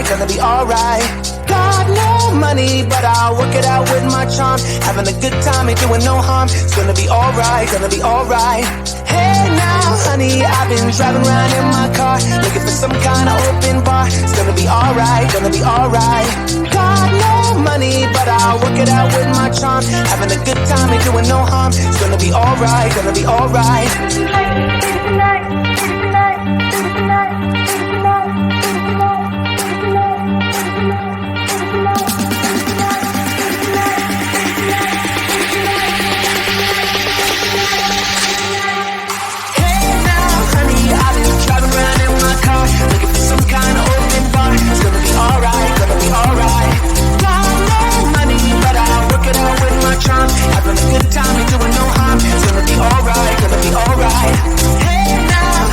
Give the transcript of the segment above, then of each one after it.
gonna be alright. Got no money, but I'll work it out with my charm. Having a good time, ain't doing no harm. It's gonna be alright, gonna be alright. Hey now, honey, I've been driving around in my car, looking for some kind of open bar. It's gonna be alright, gonna be alright. Got no money, but I'll work it out with my charm. Having a good time, ain't doing no harm. It's gonna be alright, gonna be alright. Looking for some kind of open bar. It's gonna be alright, gonna be alright. Got no money, but I'll work it out with my charm. Having a good time, ain't doing no harm. It's gonna be alright, gonna be alright. Hey now,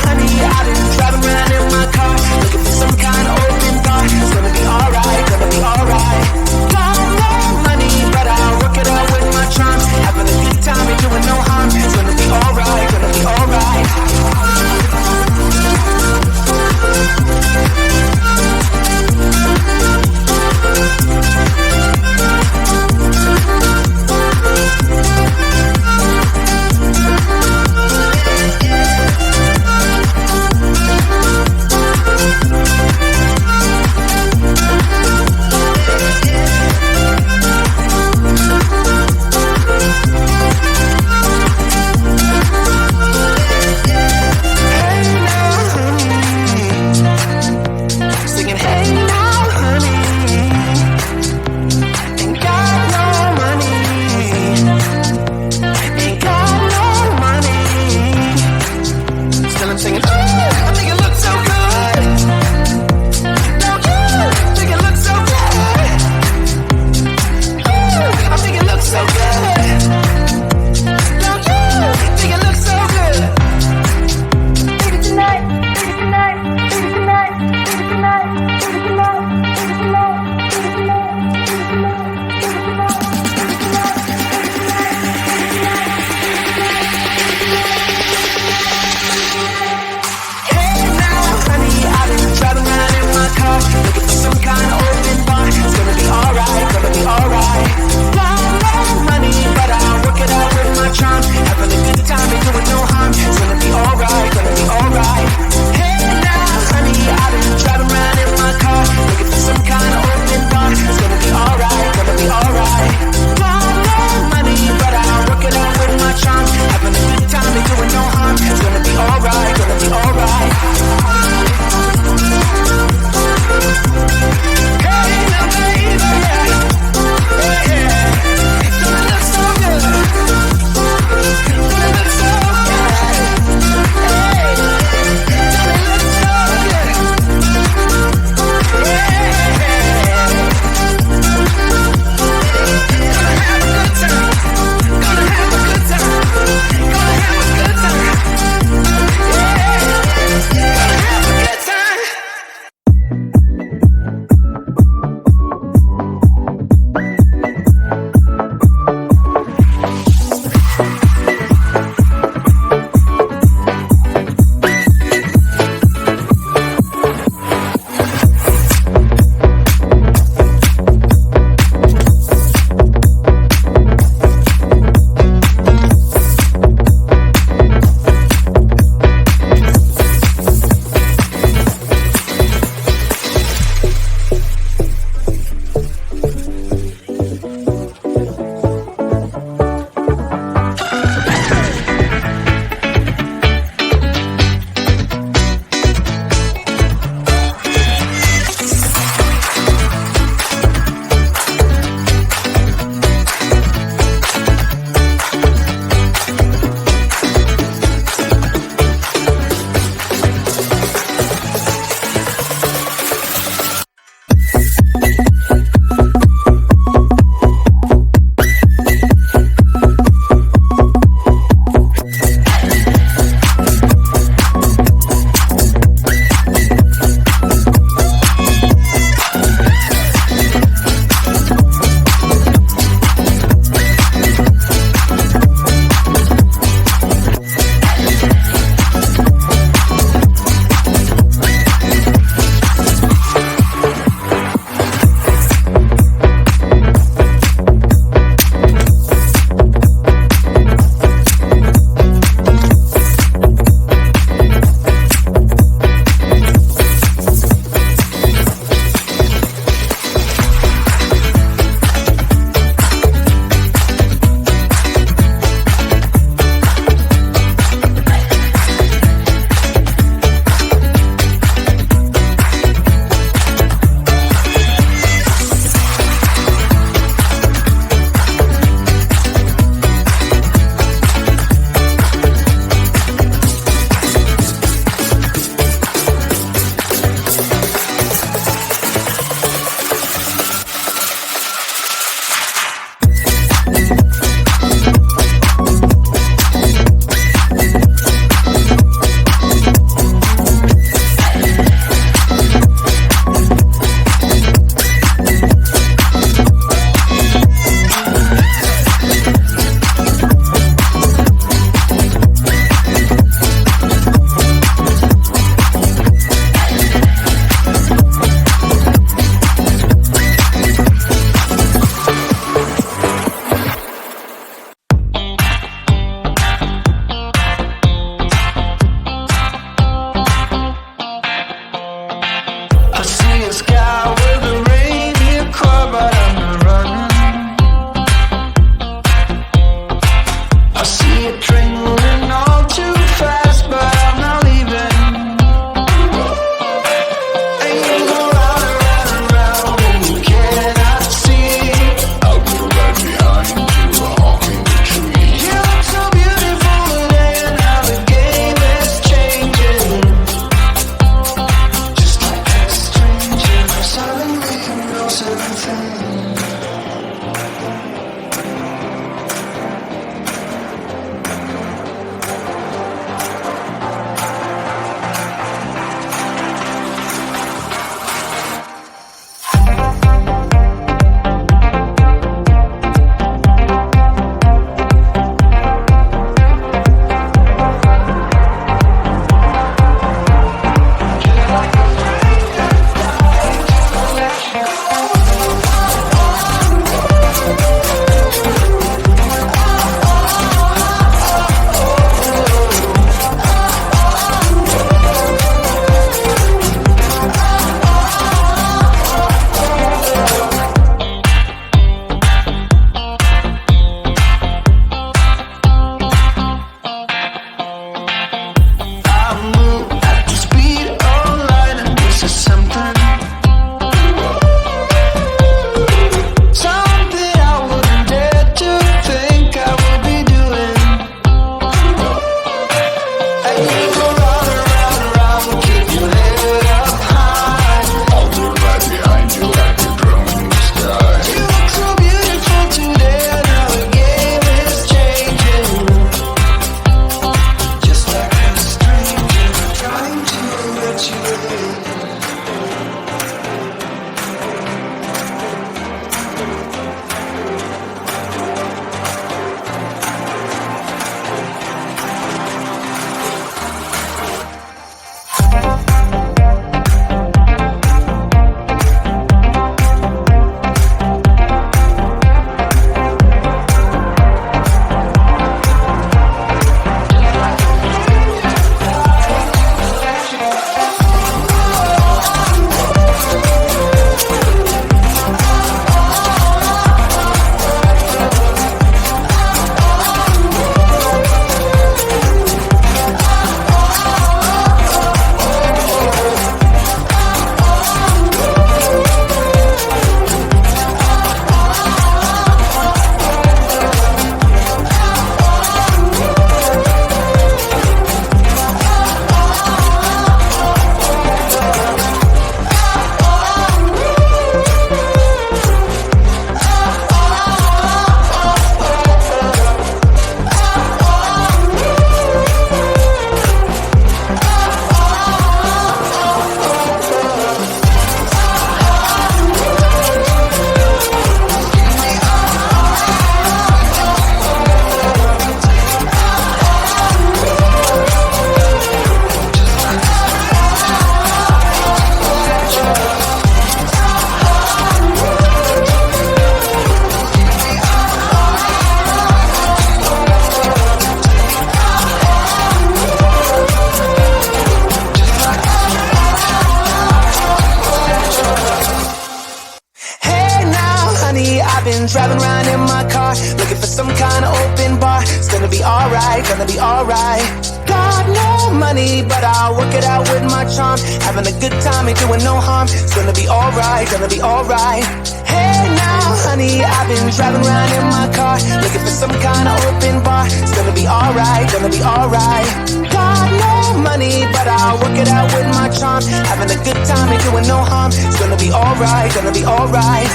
my car, looking for some kind of open bar. It's gonna be alright, gonna be alright. Got no money, but I'll work it out with my charm. Having a good time, ain't doing no harm. It's gonna be alright, gonna be alright. Hey now, honey, I've been driving around in my car, looking for some kind of open bar. It's gonna be alright, gonna be alright. Got no money, but I'll work it out with my charm. Having a good time, ain't doing no harm. It's gonna be alright, gonna be alright.